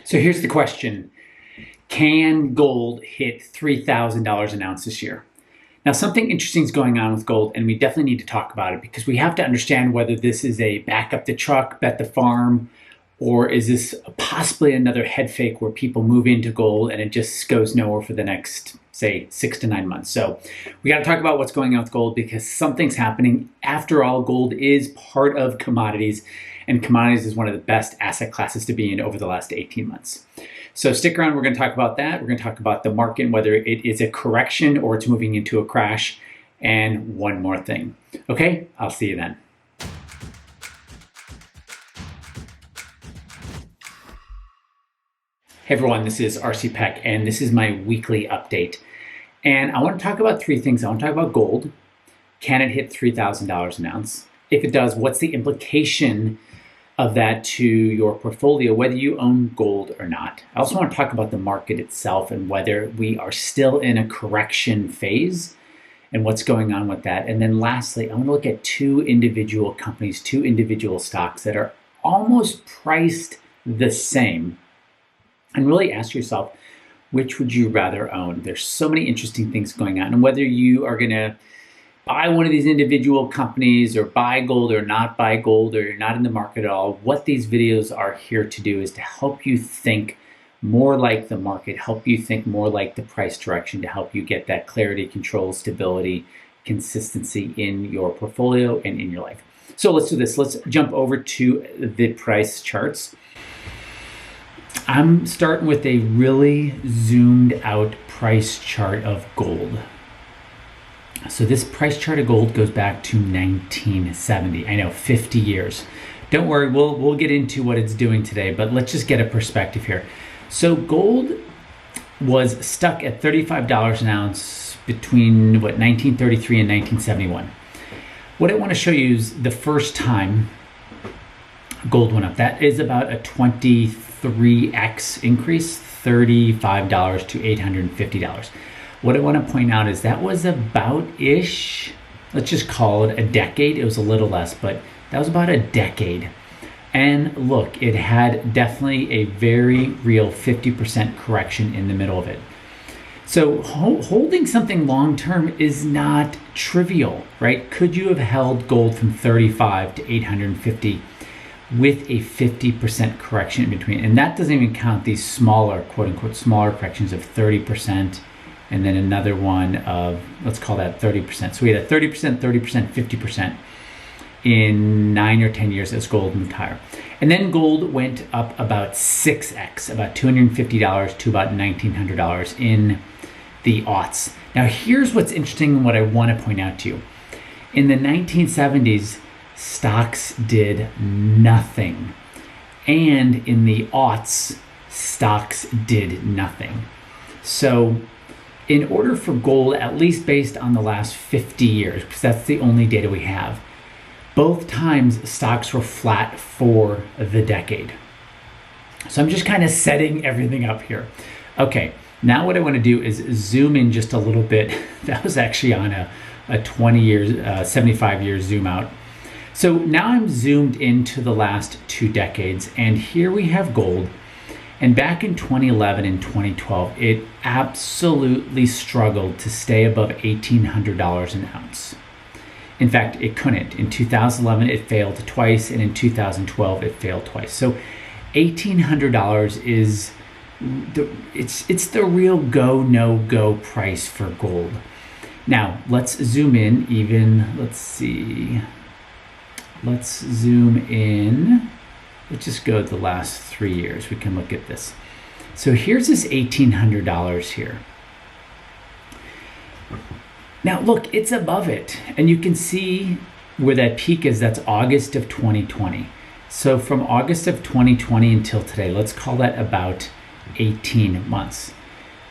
So here's the question. Can gold hit $3,000 an ounce this year? Now, something interesting is going on with gold, and we definitely need to talk about it because we have to understand whether this is a back up the truck, bet the farm, or is this possibly another head fake where people move into gold and it just goes nowhere for the next, say, 6 to 9 months. So we got to talk about what's going on with gold because something's happening. After all, gold is part of commodities, and commodities is one of the best asset classes to be in over the last 18 months. So stick around, we're going to talk about that. We're going to talk about the market, whether it is a correction or it's moving into a crash, and one more thing. Okay, I'll see you then. Hey everyone, this is RC Peck, and this is my weekly update. And I want to talk about three things. I want to talk about gold. Can it hit $3,000 an ounce? If it does, what's the implication of that to your portfolio, whether you own gold or not? I also want to talk about the market itself and whether we are still in a correction phase and what's going on with that. And then lastly, I want to look at two individual companies, two individual stocks that are almost priced the same, and really ask yourself, which would you rather own? There's so many interesting things going on, and whether you are going to buy one of these individual companies or buy gold or not buy gold, or you're not in the market at all, what these videos are here to do is to help you think more like the market, help you think more like the price direction, to help you get that clarity, control, stability, consistency in your portfolio and in your life. So let's do this. Let's jump over to the price charts. I'm starting with a really zoomed out price chart of gold. So this price chart of gold goes back to 1970. I know, 50 years. Don't worry, we'll get into what it's doing today, but let's just get a perspective here. So gold was stuck at $35 an ounce between 1933 and 1971. What I want to show you is the first time gold went up. That is about a 23x increase, $35 to $850. What I want to point out is that was about-ish, let's just call it a decade. It was a little less, but that was about a decade. And look, it had definitely a very real 50% correction in the middle of it. So holding something long-term is not trivial, right? Could you have held gold from 35 to 850 with a 50% correction in between? And that doesn't even count these smaller, quote unquote, smaller corrections of 30%. And then another one of, let's call that 30%. So we had a 30%, 30%, 50% in 9 or 10 years as gold moved higher. And then gold went up about 6x, about $250 to about $1,900 in the aughts. Now here's what's interesting and what I want to point out to you. In the 1970s, stocks did nothing. And in the aughts, stocks did nothing. So in order for gold, at least based on the last 50 years, because that's the only data we have, both times stocks were flat for the decade. So I'm just kind of setting everything up here. Okay, now what I want to do is zoom in just a little bit. That was actually on a 20 years, 75 years zoom out. So now I'm zoomed into the last 2 decades, and here we have gold. And back in 2011 and 2012, it absolutely struggled to stay above $1,800 an ounce. In fact, it couldn't. In 2011, it failed twice, and in 2012, it failed twice. So $1,800 is it's the real go, no-go price for gold. Now, let's zoom in even, let's see. Let's zoom in. Let's just go to the last 3 years. We can look at this. So here's this $1,800 here. Now look, it's above it. And you can see where that peak is. That's August of 2020. So from August of 2020 until today, let's call that about 18 months.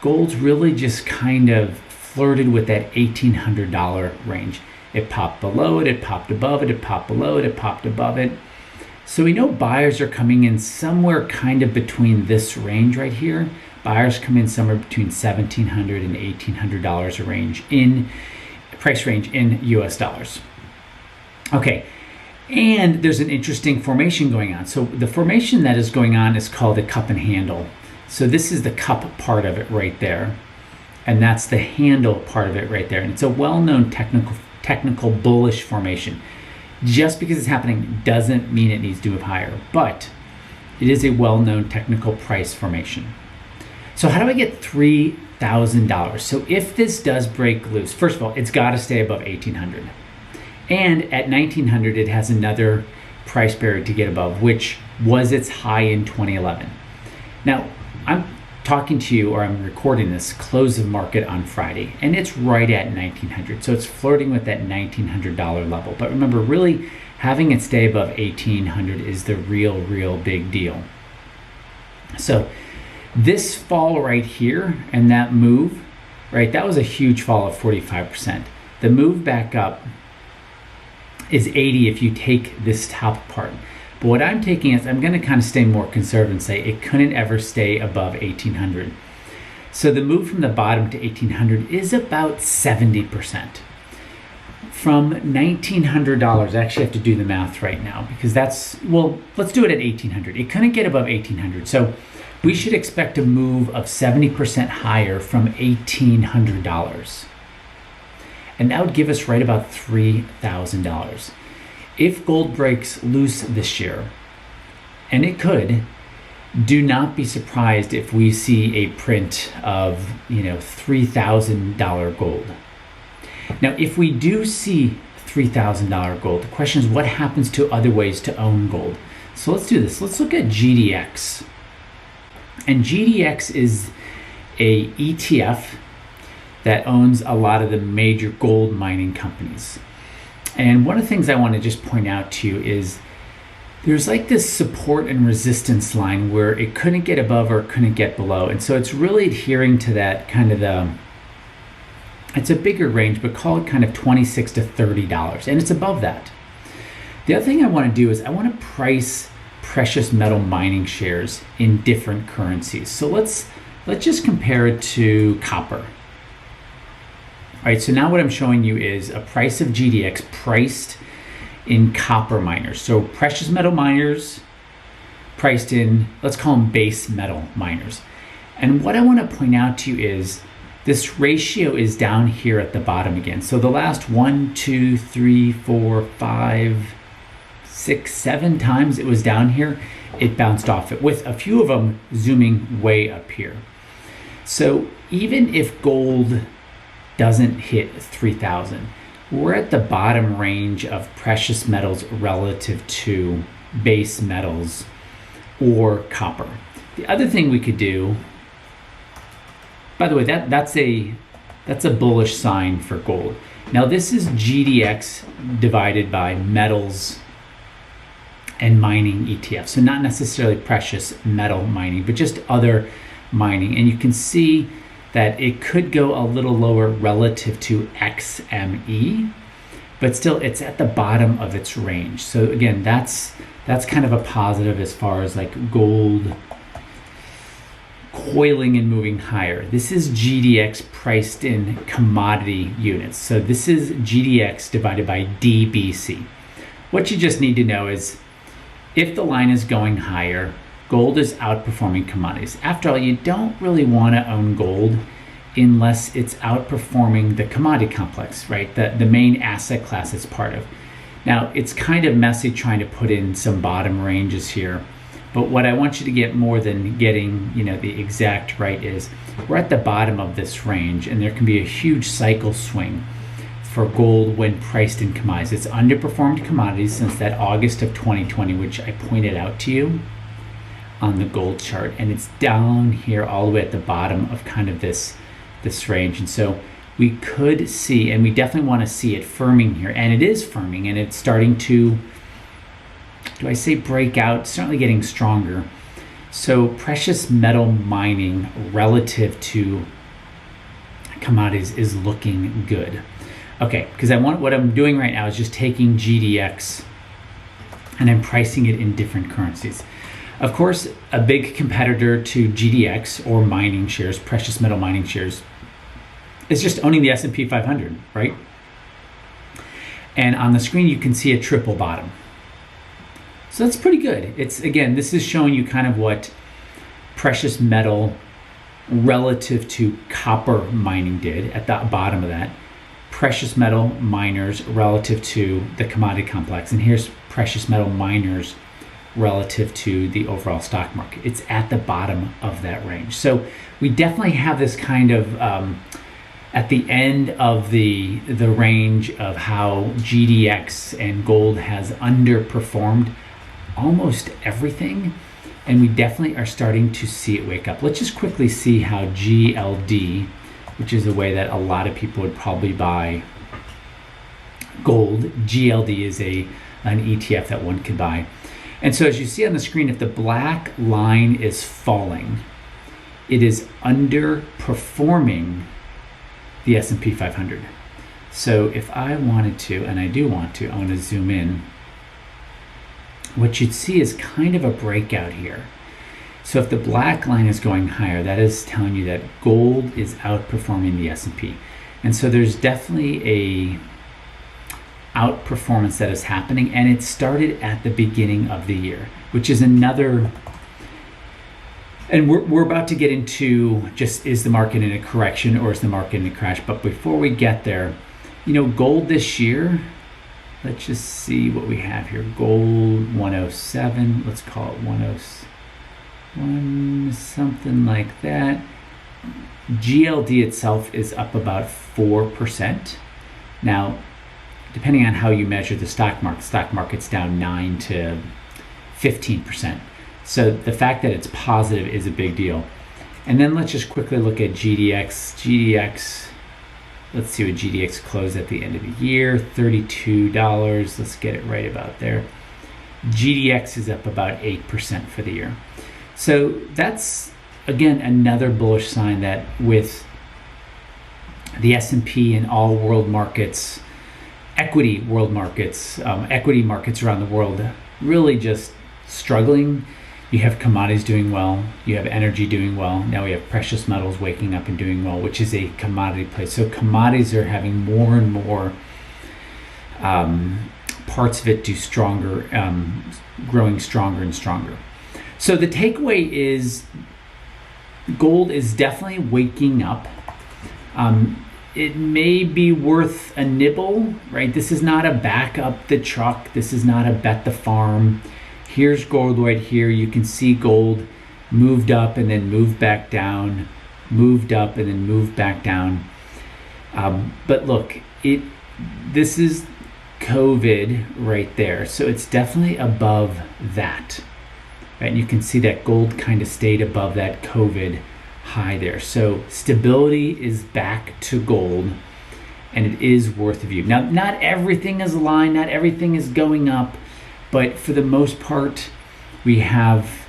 Gold's really just kind of flirted with that $1,800 range. It popped below it, it popped above it, it popped below it, it popped above it. So we know buyers are coming in somewhere kind of between this range right here. Buyers come in somewhere between $1,700 and $1,800 a range in price range in US dollars. Okay, And there's an interesting formation going on. So the formation that is going on is called a cup and handle. So this is the cup part of it right there. And that's the handle part of it right there. And it's a well-known technical bullish formation. Just because it's happening doesn't mean it needs to move higher, but it is a well-known technical price formation. So how do I get $3,000? So if this does break loose, first of all, it's got to stay above 1,800. And at 1,900, it has another price barrier to get above, which was its high in 2011. Now, I'm talking to you, or I'm recording this close of market on Friday, and it's right at 1,900. So it's flirting with that $1,900 level. But remember, really having it stay above 1,800 is the real big deal. So this fall right here and that move, right, that was a huge fall of 45%. The move back up is 80 if you take this top part. But what I'm taking is I'm going to kind of stay more conservative and say it couldn't ever stay above 1,800. So the move from the bottom to 1,800 is about 70%. From $1,900, I actually have to do the math right now because that's, well, let's do it at 1,800. It couldn't get above 1,800. So we should expect a move of 70% higher from $1,800. And that would give us right about $3,000. If gold breaks loose this year, and it could, do not be surprised if we see a print of, $3,000 gold. Now, if we do see $3,000 gold, the question is what happens to other ways to own gold? So let's do this. Let's look at GDX. And GDX is a ETF that owns a lot of the major gold mining companies. And one of the things I want to just point out to you is there's like this support and resistance line where it couldn't get above or couldn't get below. And so it's really adhering to that kind of it's a bigger range, but call it kind of $26 to $30. And it's above that. The other thing I want to do is I want to price precious metal mining shares in different currencies. So let's just compare it to copper. All right, so now what I'm showing you is a price of GDX priced in copper miners. So precious metal miners priced in, let's call them base metal miners. And what I want to point out to you is this ratio is down here at the bottom again. So the last 1, 2, 3, 4, 5, 6, 7 times it was down here, it bounced off it, with a few of them zooming way up here. So even if gold doesn't hit 3,000, we're at the bottom range of precious metals relative to base metals or copper. The other thing we could do, by the way, that's a bullish sign for gold. Now this is GDX divided by metals and mining ETF. So not necessarily precious metal mining, but just other mining. And you can see that it could go a little lower relative to XME, but still it's at the bottom of its range. So again, that's kind of a positive as far as like gold coiling and moving higher. This is GDX priced in commodity units. So this is GDX divided by DBC. What you just need to know is if the line is going higher, gold is outperforming commodities. After all, you don't really want to own gold unless it's outperforming the commodity complex, right? The main asset class it's part of. Now, it's kind of messy trying to put in some bottom ranges here, but what I want you to get more than getting, the exact right is we're at the bottom of this range, and there can be a huge cycle swing for gold when priced in commodities. It's underperformed commodities since that August of 2020, which I pointed out to you on the gold chart, and it's down here all the way at the bottom of kind of this range. And so we could see, and we definitely want to see it firming here, and it is firming, and it's starting to, do I say break out? Certainly getting stronger. So precious metal mining relative to commodities is looking good. Okay, because what I'm doing right now is just taking GDX and I'm pricing it in different currencies. Of course, a big competitor to GDX or mining shares, precious metal mining shares, is just owning the S&P 500, right? And on the screen, you can see a triple bottom. So that's pretty good. It's, again, this is showing you kind of what precious metal relative to copper mining did at the bottom of that. Precious metal miners relative to the commodity complex. And here's precious metal miners relative to the overall stock market. It's at the bottom of that range. So we definitely have this kind of at the end of the range of how GDX and gold has underperformed almost everything, and we definitely are starting to see it wake up. Let's just quickly see how GLD, which is the way that a lot of people would probably buy gold. GLD is an ETF that one could buy. And so as you see on the screen, if the black line is falling, it is underperforming the S&P 500. So if I wanted to, and I do want to, I want to zoom in, what you'd see is kind of a breakout here. So if the black line is going higher, that is telling you that gold is outperforming the S&P. And so there's definitely a outperformance that is happening, and it started at the beginning of the year, which is another, and we're about to get into just, is the market in a correction or is the market in a crash? But before we get there, gold this year, let's just see what we have here. Gold 107, let's call it 101, something like that. GLD itself is up about 4%. Now, depending on how you measure the stock market's down 9 to 15%. So the fact that it's positive is a big deal. And then let's just quickly look at GDX. Let's see what GDX closed at the end of the year, $32. Let's get it right about there. GDX is up about 8% for the year. So that's, again, another bullish sign that with the S&P and all world markets, equity markets around the world really just struggling. You have commodities doing well, you have energy doing well, now we have precious metals waking up and doing well, which is a commodity play. So commodities are having more and more parts of it do stronger, growing stronger and stronger. So the takeaway is gold is definitely waking up. It may be worth a nibble, right? This is not a back up the truck. This is not a bet the farm. Here's gold right here. You can see gold moved up and then moved back down, moved up and then moved back down. But look, this is COVID right there. So it's definitely above that, right? And you can see that gold kind of stayed above that COVID high there. So stability is back to gold, and it is worth a view. Now, not everything is aligned, not everything is going up, but for the most part, we have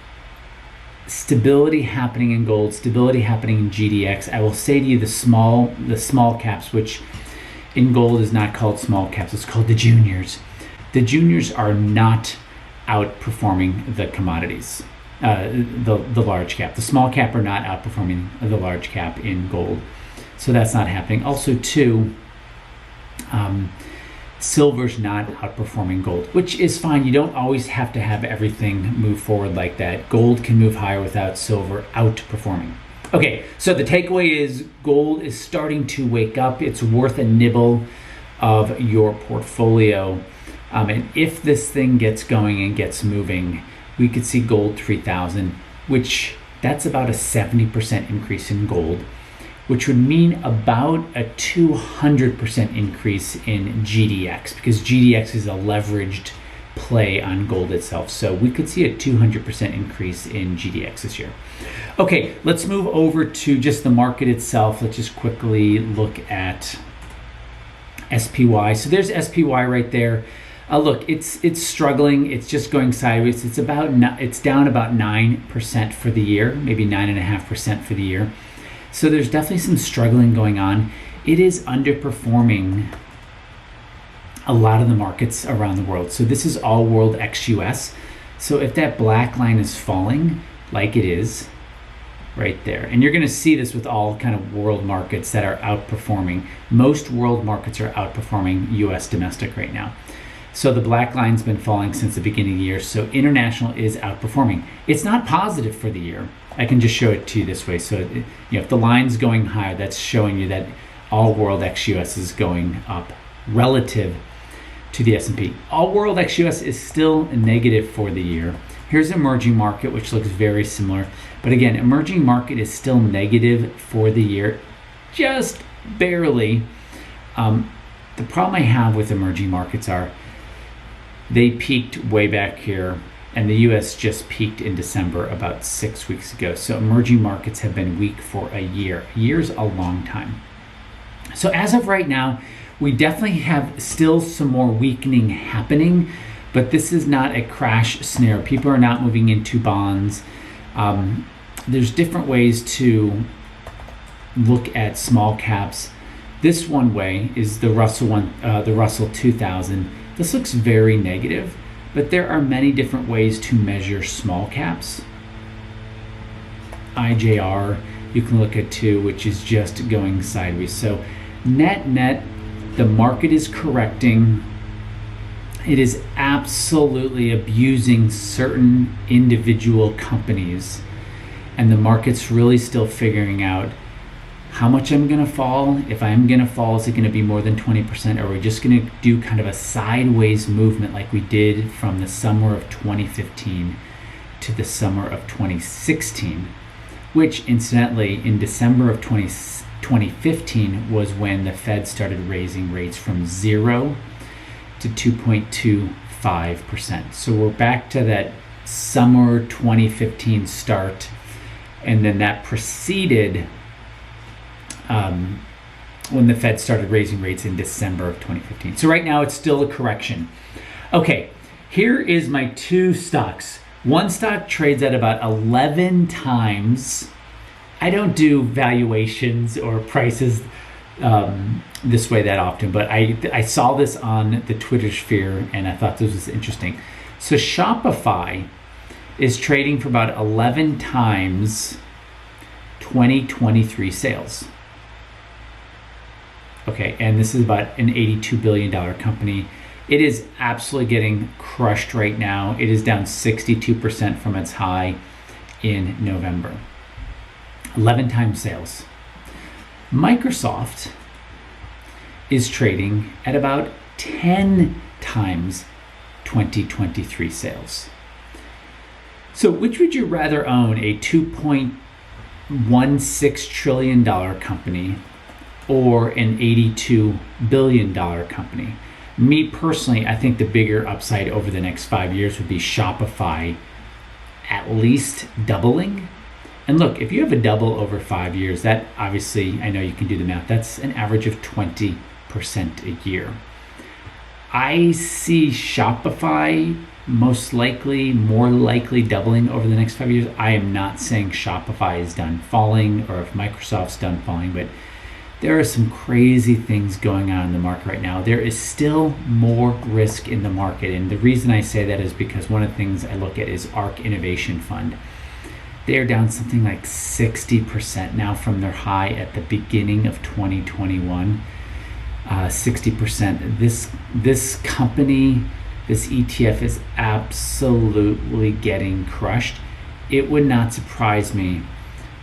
stability happening in gold, stability happening in GDX. I will say to you, the small caps, which in gold is not called small caps, it's called the juniors. The juniors are not outperforming the commodities. The large cap. The small cap are not outperforming the large cap in gold. So that's not happening. Also, too, silver's not outperforming gold, which is fine. You don't always have to have everything move forward like that. Gold can move higher without silver outperforming. Okay, so the takeaway is gold is starting to wake up. It's worth a nibble of your portfolio. And if this thing gets going and gets moving, we could see gold 3,000, which that's about a 70% increase in gold, which would mean about a 200% increase in GDX, because GDX is a leveraged play on gold itself. So we could see a 200% increase in GDX this year. Okay, let's move over to just the market itself. Let's just quickly look at SPY. So there's SPY right there. Look, it's struggling. It's just going sideways. It's down about 9% for the year, maybe 9.5% for the year. So there's definitely some struggling going on. It is underperforming a lot of the markets around the world. So this is all world ex-US. So if that black line is falling, like it is right there, and you're going to see this with all kind of world markets that are outperforming. Most world markets are outperforming US domestic right now. So the black line's been falling since the beginning of the year. So international is outperforming. It's not positive for the year. I can just show it to you this way. So if the line's going higher, that's showing you that all world ex-US is going up relative to the S&P. All world ex-US is still negative for the year. Here's emerging market, which looks very similar. But again, emerging market is still negative for the year, just barely. The problem I have with emerging markets are they peaked way back here, and the US just peaked in December about 6 weeks ago. So emerging markets have been weak for a year. A year's a long time. So as of right now, we definitely have still some more weakening happening, but this is not a crash scenario. People are not moving into bonds. There's different ways to look at small caps. This one way is the Russell 2000. This looks very negative, but there are many different ways to measure small caps. IJR you can look at too, which is just going sideways. So net, the market is correcting. It is absolutely abusing certain individual companies, and the market's really still figuring out how much I'm going to fall. If I'm going to fall, is it going to be more than 20%, or are we just going to do kind of a sideways movement like we did from the summer of 2015 to the summer of 2016, which incidentally in December of 2015 was when the Fed started raising rates from 0 to 2.25%. So we're back to that summer 2015 start, and then that preceded when the Fed started raising rates in December of 2015. So right now it's still a correction. Okay, here is my two stocks. One stock trades at about 11 times. I don't do valuations or prices this way that often, but I saw this on the Twitter sphere and I thought this was interesting. So Shopify is trading for about 11 times 2023 sales. Okay, and this is about an $82 billion company. It is absolutely getting crushed right now. It is down 62% from its high in November. 11 times sales. Microsoft is trading at about 10 times 2023 sales. So which would you rather own, a $2.16 trillion company or an $82 billion company? Me personally, I think the bigger upside over the next 5 years would be Shopify at least doubling. And look, if you have a double over 5 years, that obviously, I know you can do the math, that's an average of 20% a year. I see Shopify more likely doubling over the next 5 years. I am not saying Shopify is done falling or if Microsoft's done falling, but there are some crazy things going on in the market right now. There is still more risk in the market. And the reason I say that is because one of the things I look at is ARK Innovation Fund. They are down something like 60% now from their high at the beginning of 2021. 60%. This company, this ETF is absolutely getting crushed. It would not surprise me.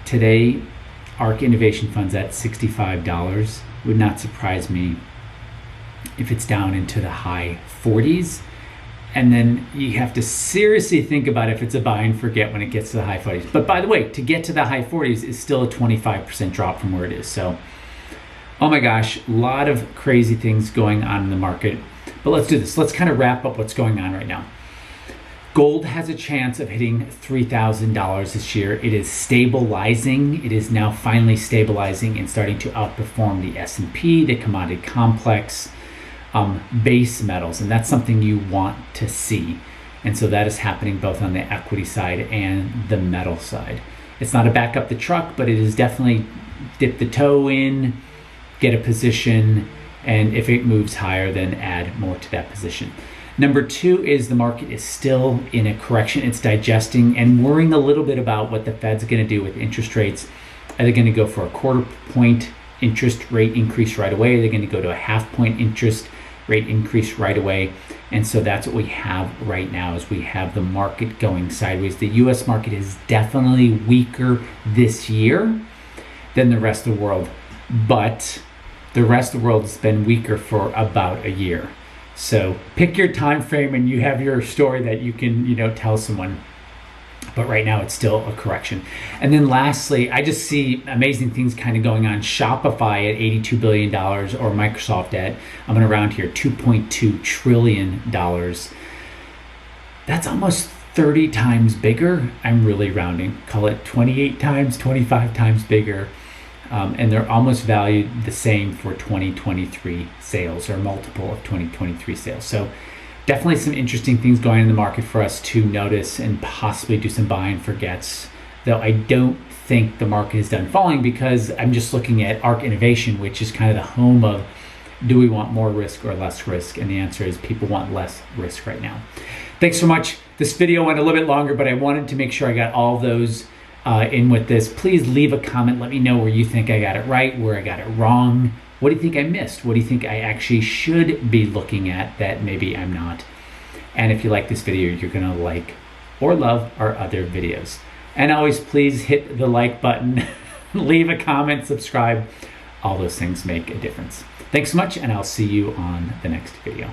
Today, ARK Innovation Fund's at $65. Would not surprise me if it's down into the high 40s. And then you have to seriously think about if it's a buy and forget when it gets to the high 40s. But by the way, to get to the high 40s is still a 25% drop from where it is. So, oh my gosh, a lot of crazy things going on in the market. But let's do this. Let's kind of wrap up what's going on right now. Gold has a chance of hitting $3,000 this year. It is stabilizing. It is now finally stabilizing and starting to outperform the S&P, the commodity complex, base metals, and that's something you want to see. And so that is happening both on the equity side and the metal side. It's not a back up the truck, but it is definitely dip the toe in, get a position, and if it moves higher, then add more to that position. Number two is the market is still in a correction. It's digesting and worrying a little bit about what the Fed's going to do with interest rates. Are they going to go for a 1/4 point interest rate increase right away? Are they going to go to a 1/2 point interest rate increase right away. And so that's what we have right now, is we have the market going sideways. The US market is definitely weaker this year than the rest of the world, but the rest of the world has been weaker for about a year. So pick your time frame and you have your story that you can, tell someone. But right now it's still a correction. And then lastly, I just see amazing things kind of going on. Shopify at $82 billion, or Microsoft at, I'm going to round here, $2.2 trillion. That's almost 30 times bigger. I'm really rounding. Call it 28 times, 25 times bigger. And they're almost valued the same for 2023 sales, or multiple of 2023 sales. So definitely some interesting things going in the market for us to notice and possibly do some buy and forgets. Though I don't think the market is done falling, because I'm just looking at ARC Innovation, which is kind of the home of, do we want more risk or less risk? And the answer is people want less risk right now. Thanks so much. This video went a little bit longer, but I wanted to make sure I got all those in with this. Please leave a comment. Let me know where you think I got it right, where I got it wrong. What do you think I missed? What do you think I actually should be looking at that maybe I'm not? And if you like this video, you're gonna like or love our other videos. And always please hit the like button, leave a comment, subscribe. All those things make a difference. Thanks so much, and I'll see you on the next video.